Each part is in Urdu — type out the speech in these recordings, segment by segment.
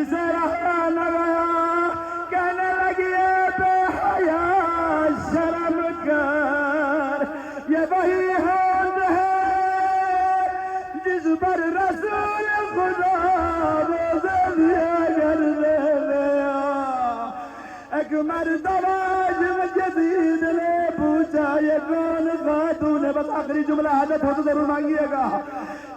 سے رہا نہ گیا کہنے لگی بے حیا شرم کر یہ وہی ہوند ہے جس پر رسول خدا روزہ دیا کرتے تھے ایک مرتبہ جدید نے پوچھا یہ کون خاتون ہے بس آخری جملہ عادت ہو تو ضرور مانگیے گا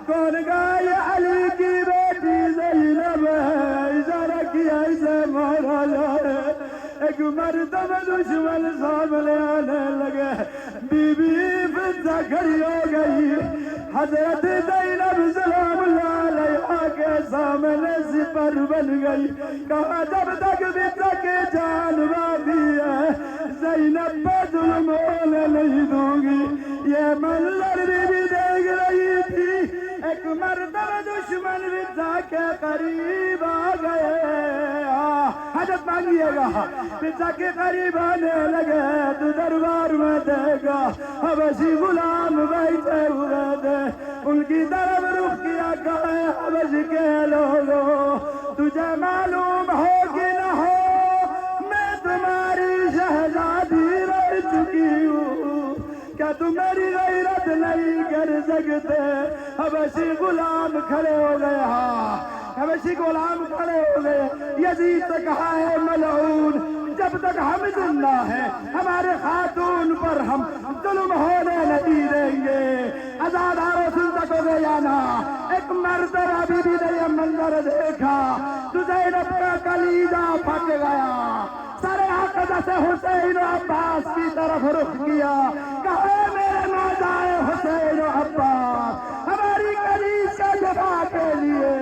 کون کہا یہ علی کی بیٹی زینب ہے اشارہ کیا اسے مارا جائے ایک مرتبہ دشمن سامنے آنے لگے بی بی فتح کھڑی ہو گئی حضرت زینب سلام اللہ علیہا کے سامنے سپر بن گئی کہا جب تک فتح کے جان باقی ہے زینب پہ ظلم ہونے نہیں دوں گی یہ منظر بی دیکھ رہی تھی ایک مرتبہ دشمن فتح کے قریب آ گئے حاجت مانگیے گا فتح کے قریب آنے لگے تو دربار میں دیکھا حبشی غلام بیٹھے ہوئے تھے ان کی طرف رخ کیا کہے حبش کے لوگوں تجھے معلوم ہو کہ نہ ہو میں تمہاری شہزادی رہ چکی ہوں کیا تم میری غیرت نہیں کر سکتے حبشی غلام کھڑے ہو گئے حبشی غلام کھڑے ہو گئے یزید سے کہا ہے ملعون جب تک ہم زندہ ہیں ہمارے خاتون پر ہم ظلم ہونے نہیں دیں گے ازاداروں سن سکو گے یا نا ایک مرتبہ بی بی نے یہ منظر دیکھا تو زینب کا کلیجہ پھٹ گیا سر عقدہ سے حسین و عباس کی طرف رخ کیا کہے میرے نوزائے حسین و عباس ہماری کلیج کا دفاع کے لیے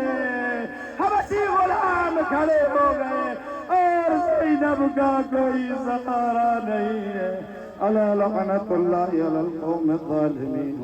حبشی غلام کھڑے ہو گئے اور زینب کا کوئی سہارا نہیں ہے الا لعنت اللہ علی القوم الظالمین